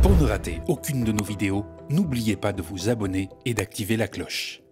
Pour ne rater aucune de nos vidéos, n'oubliez pas de vous abonner et d'activer la cloche.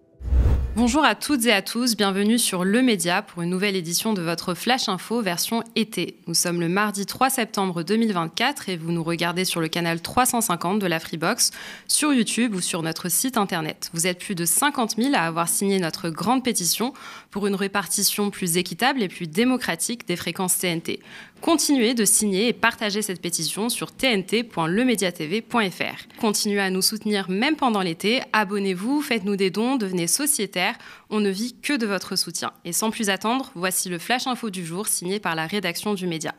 Bonjour à toutes et à tous, bienvenue sur Le Média pour une nouvelle édition de votre Flash Info version été. Nous sommes le mardi 3 septembre 2024 et vous nous regardez sur le canal 350 de la Freebox, sur YouTube ou sur notre site internet. Vous êtes plus de 50 000 à avoir signé notre grande pétition pour une répartition plus équitable et plus démocratique des fréquences TNT. Continuez de signer et partager cette pétition sur tnt.lemediatv.fr. Continuez à nous soutenir même pendant l'été, abonnez-vous, faites-nous des dons, devenez sociétaires. On ne vit que de votre soutien. Et sans plus attendre, voici le Flash Info du jour signé par la rédaction du Média.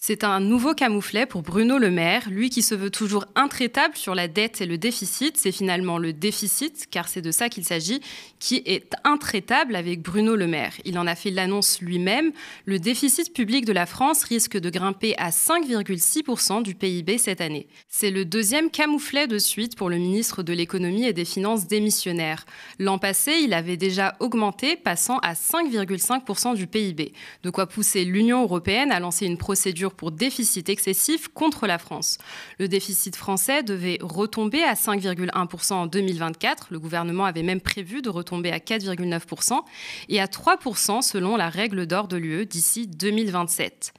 C'est un nouveau camouflet pour Bruno Le Maire, lui qui se veut toujours intraitable sur la dette et le déficit. C'est finalement le déficit, car c'est de ça qu'il s'agit, qui est intraitable avec Bruno Le Maire. Il en a fait l'annonce lui-même. Le déficit public de la France risque de grimper à 5,6% du PIB cette année. C'est le deuxième camouflet de suite pour le ministre de l'Économie et des Finances démissionnaire. L'an passé, il avait déjà augmenté, passant à 5,5% du PIB. De quoi pousser l'Union européenne à lancer une procédure pour déficit excessif contre la France. Le déficit français devait retomber à 5,1% en 2024. Le gouvernement avait même prévu de retomber à 4,9% et à 3% selon la règle d'or de l'UE d'ici 2027.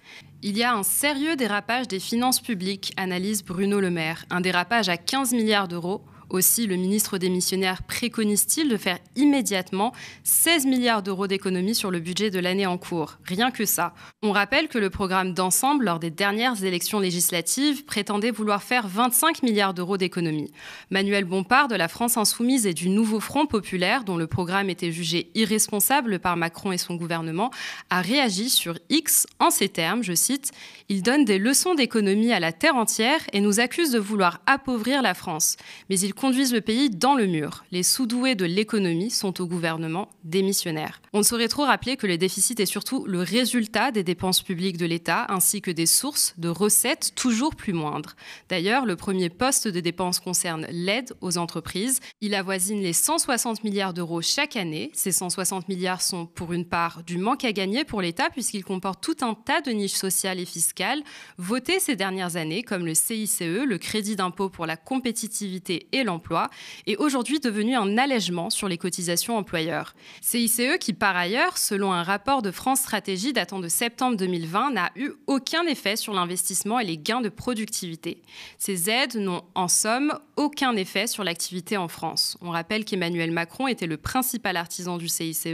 Il y a un sérieux dérapage des finances publiques, analyse Bruno Le Maire. Un dérapage à 15 milliards d'euros. Aussi, le ministre démissionnaire préconise-t-il de faire immédiatement 16 milliards d'euros d'économies sur le budget de l'année en cours. Rien que ça. On rappelle que le programme d'ensemble, lors des dernières élections législatives, prétendait vouloir faire 25 milliards d'euros d'économies. Manuel Bompard de la France Insoumise et du Nouveau Front Populaire, dont le programme était jugé irresponsable par Macron et son gouvernement, a réagi sur X en ces termes, je cite, « Il donne des leçons d'économie à la terre entière et nous accuse de vouloir appauvrir la France. Mais il conduisent le pays dans le mur. Les sous-doués de l'économie sont au gouvernement démissionnaire. » On ne saurait trop rappeler que le déficit est surtout le résultat des dépenses publiques de l'État ainsi que des sources de recettes toujours plus moindres. D'ailleurs, le premier poste de dépenses concerne l'aide aux entreprises. Il avoisine les 160 milliards d'euros chaque année. Ces 160 milliards sont pour une part du manque à gagner pour l'État puisqu'il comporte tout un tas de niches sociales et fiscales votées ces dernières années comme le CICE, le crédit d'impôt pour la compétitivité et l'emploi, est aujourd'hui devenu un allègement sur les cotisations employeurs. CICE qui, par ailleurs, selon un rapport de France Stratégie datant de septembre 2020, n'a eu aucun effet sur l'investissement et les gains de productivité. Ces aides n'ont, en somme, aucun effet sur l'activité en France. On rappelle qu'Emmanuel Macron était le principal artisan du CICE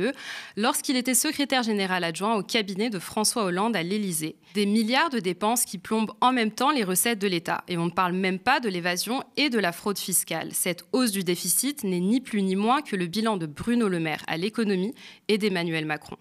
lorsqu'il était secrétaire général adjoint au cabinet de François Hollande à l'Élysée. Des milliards de dépenses qui plombent en même temps les recettes de l'État. Et on ne parle même pas de l'évasion et de la fraude fiscale. Cette hausse du déficit n'est ni plus ni moins que le bilan de Bruno Le Maire à l'économie et d'Emmanuel Macron.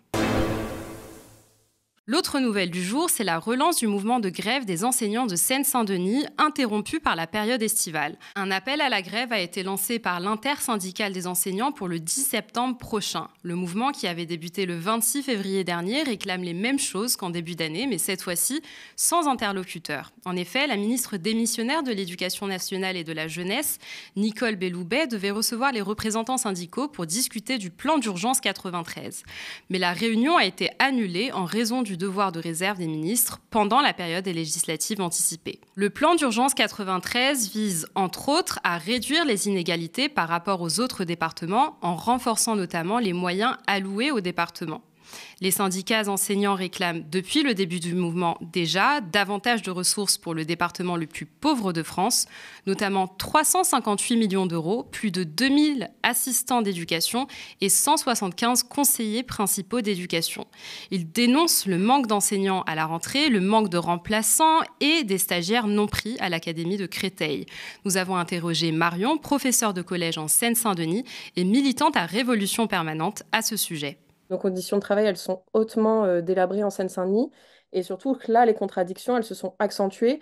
L'autre nouvelle du jour, c'est la relance du mouvement de grève des enseignants de Seine-Saint-Denis, interrompu par la période estivale. Un appel à la grève a été lancé par l'intersyndicale des enseignants pour le 10 septembre prochain. Le mouvement, qui avait débuté le 26 février dernier, réclame les mêmes choses qu'en début d'année, mais cette fois-ci sans interlocuteur. En effet, la ministre démissionnaire de l'Éducation nationale et de la jeunesse, Nicole Belloubet, devait recevoir les représentants syndicaux pour discuter du plan d'urgence 93. Mais la réunion a été annulée en raison du devoir de réserve des ministres pendant la période des législatives anticipées. Le plan d'urgence 93 vise, entre autres, à réduire les inégalités par rapport aux autres départements en renforçant notamment les moyens alloués aux départements. Les syndicats enseignants réclament depuis le début du mouvement déjà davantage de ressources pour le département le plus pauvre de France, notamment 358 millions d'euros, plus de 2000 assistants d'éducation et 175 conseillers principaux d'éducation. Ils dénoncent le manque d'enseignants à la rentrée, le manque de remplaçants et des stagiaires non pris à l'Académie de Créteil. Nous avons interrogé Marion, professeure de collège en Seine-Saint-Denis et militante à Révolution Permanente à ce sujet. Nos conditions de travail, elles sont hautement délabrées en Seine-Saint-Denis. Et surtout que là, les contradictions, elles se sont accentuées,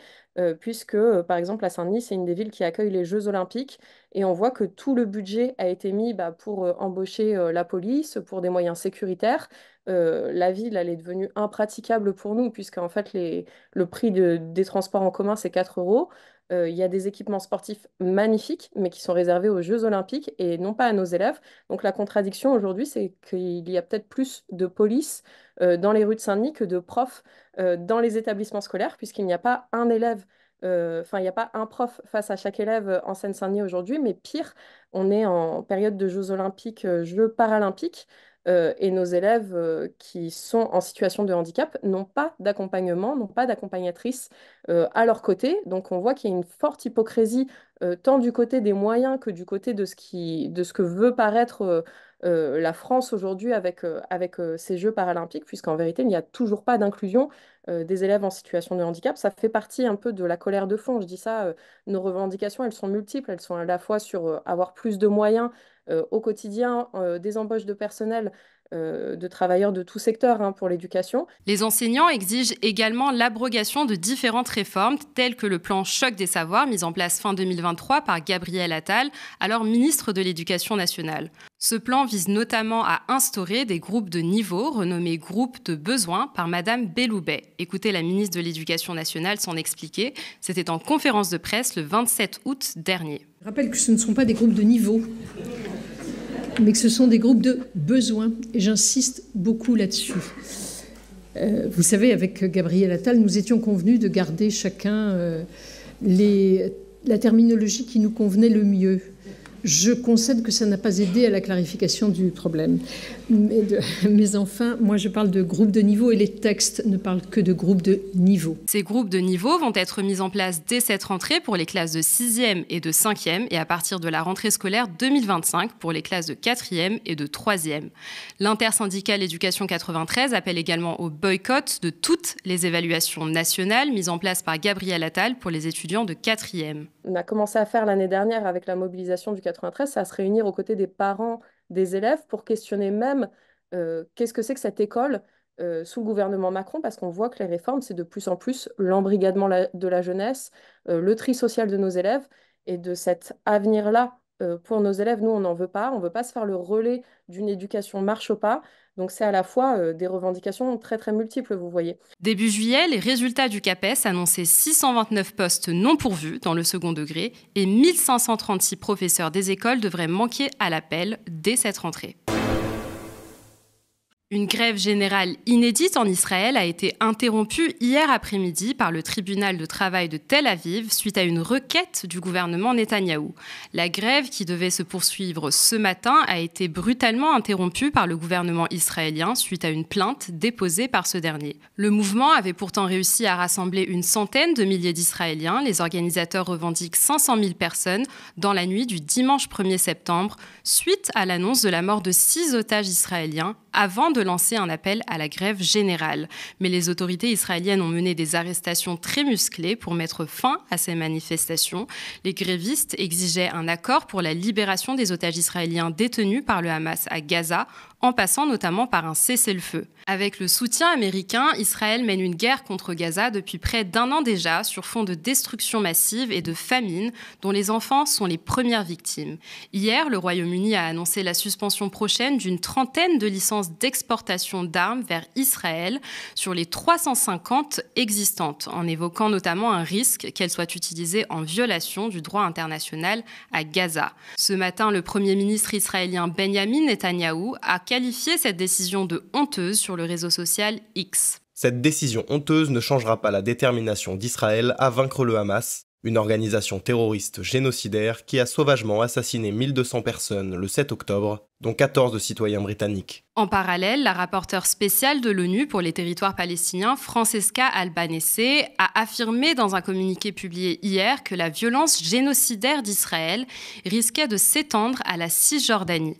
puisque, par exemple, à Saint-Denis, c'est une des villes qui accueille les Jeux Olympiques. Et on voit que tout le budget a été mis pour embaucher la police, pour des moyens sécuritaires. La ville, elle est devenue impraticable pour nous, puisqu'en fait, le prix des transports en commun, c'est 4 euros. Il y a des équipements sportifs magnifiques, mais qui sont réservés aux Jeux olympiques et non pas à nos élèves. Donc la contradiction aujourd'hui, c'est qu'il y a peut-être plus de police dans les rues de Saint-Denis que de profs dans les établissements scolaires, puisqu'il n'y a pas un élève, enfin, il n'y a pas un prof face à chaque élève en Seine-Saint-Denis aujourd'hui, mais pire, on est en période de Jeux olympiques, Jeux paralympiques. Et nos élèves qui sont en situation de handicap n'ont pas d'accompagnement, n'ont pas d'accompagnatrice à leur côté. Donc on voit qu'il y a une forte hypocrisie tant du côté des moyens que du côté de ce que veut paraître la France aujourd'hui avec ces Jeux paralympiques, puisqu'en vérité, il n'y a toujours pas d'inclusion des élèves en situation de handicap. Ça fait partie un peu de la colère de fond. Je dis ça, nos revendications, elles sont multiples. Elles sont à la fois sur avoir plus de moyens au quotidien, des embauches de personnel, de travailleurs de tout secteur hein, pour l'éducation. Les enseignants exigent également l'abrogation de différentes réformes, telles que le plan Choc des savoirs, mis en place fin 2023 par Gabriel Attal, alors ministre de l'Éducation nationale. Ce plan vise notamment à instaurer des groupes de niveau, renommés groupes de besoins par Madame Belloubet. Écoutez la ministre de l'Éducation nationale s'en expliquer. C'était en conférence de presse le 27 août dernier. Je rappelle que ce ne sont pas des groupes de niveau, mais que ce sont des groupes de besoins. Et j'insiste beaucoup là-dessus. Vous savez, avec Gabriel Attal, nous étions convenus de garder chacun la terminologie qui nous convenait le mieux. Je concède que ça n'a pas aidé à la clarification du problème. Mais enfin, moi je parle de groupes de niveau et les textes ne parlent que de groupes de niveau. Ces groupes de niveau vont être mis en place dès cette rentrée pour les classes de 6e et de 5e et à partir de la rentrée scolaire 2025 pour les classes de 4e et de 3e. L'intersyndicale Éducation 93 appelle également au boycott de toutes les évaluations nationales mises en place par Gabriel Attal pour les étudiants de 4e. On a commencé à faire l'année dernière avec la mobilisation du 93, c'est à se réunir aux côtés des parents des élèves pour questionner même qu'est-ce que c'est que cette école sous le gouvernement Macron, parce qu'on voit que les réformes, c'est de plus en plus l'embrigadement de la jeunesse, le tri social de nos élèves, et de cet avenir-là pour nos élèves, nous, on n'en veut pas. On ne veut pas se faire le relais d'une éducation marche au pas. Donc c'est à la fois des revendications très très multiples, vous voyez. Début juillet, les résultats du CAPES annonçaient 629 postes non pourvus dans le second degré et 1536 professeurs des écoles devraient manquer à l'appel dès cette rentrée. Une grève générale inédite en Israël a été interrompue hier après-midi par le tribunal de travail de Tel Aviv suite à une requête du gouvernement Netanyahou. La grève, qui devait se poursuivre ce matin, a été brutalement interrompue par le gouvernement israélien suite à une plainte déposée par ce dernier. Le mouvement avait pourtant réussi à rassembler une centaine de milliers d'Israéliens. Les organisateurs revendiquent 500 000 personnes dans la nuit du dimanche 1er septembre, suite à l'annonce de la mort de 6 otages israéliens avant de lancer un appel à la grève générale. Mais les autorités israéliennes ont mené des arrestations très musclées pour mettre fin à ces manifestations. Les grévistes exigeaient un accord pour la libération des otages israéliens détenus par le Hamas à Gaza, en passant notamment par un cessez-le-feu. Avec le soutien américain, Israël mène une guerre contre Gaza depuis près d'1 an déjà, sur fond de destruction massive et de famine, dont les enfants sont les premières victimes. Hier, le Royaume-Uni a annoncé la suspension prochaine d'une trentaine de licences d'exportation d'armes vers Israël sur les 350 existantes, en évoquant notamment un risque qu'elles soient utilisées en violation du droit international à Gaza. Ce matin, le Premier ministre israélien Benjamin Netanyahou a qualifié cette décision de honteuse sur le réseau social X. Cette décision honteuse ne changera pas la détermination d'Israël à vaincre le Hamas, une organisation terroriste génocidaire qui a sauvagement assassiné 1200 personnes le 7 octobre, dont 14 citoyens britanniques. En parallèle, la rapporteure spéciale de l'ONU pour les territoires palestiniens, Francesca Albanese, a affirmé dans un communiqué publié hier que la violence génocidaire d'Israël risquait de s'étendre à la Cisjordanie.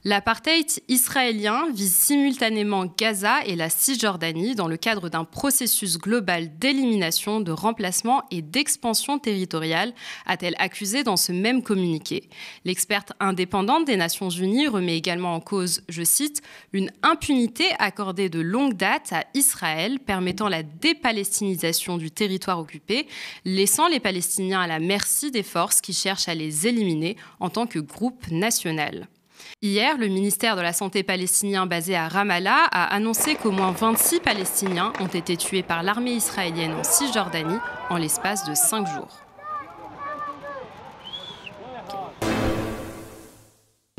L'apartheid israélien vise simultanément Gaza et la Cisjordanie dans le cadre d'un processus global d'élimination, de remplacement et d'expansion territoriale, a-t-elle accusé dans ce même communiqué. L'experte indépendante des Nations Unies remet également en cause, je cite, « une impunité accordée de longue date à Israël permettant la dépalestinisation du territoire occupé, laissant les Palestiniens à la merci des forces qui cherchent à les éliminer en tant que groupe national ». Hier, le ministère de la Santé palestinien basé à Ramallah a annoncé qu'au moins 26 Palestiniens ont été tués par l'armée israélienne en Cisjordanie en l'espace de 5 jours.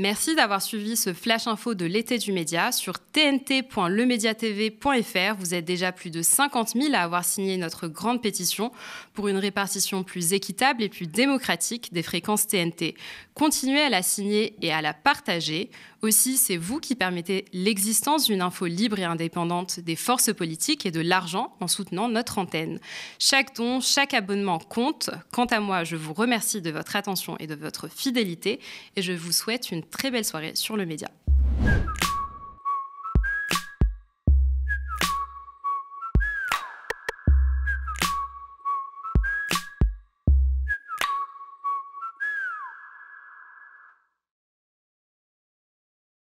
Merci d'avoir suivi ce Flash Info de l'été du média sur tnt.lemediatv.fr. Vous êtes déjà plus de 50 000 à avoir signé notre grande pétition pour une répartition plus équitable et plus démocratique des fréquences TNT. Continuez à la signer et à la partager. Aussi, c'est vous qui permettez l'existence d'une info libre et indépendante des forces politiques et de l'argent en soutenant notre antenne. Chaque don, chaque abonnement compte. Quant à moi, je vous remercie de votre attention et de votre fidélité et je vous souhaite une très belle soirée sur le média.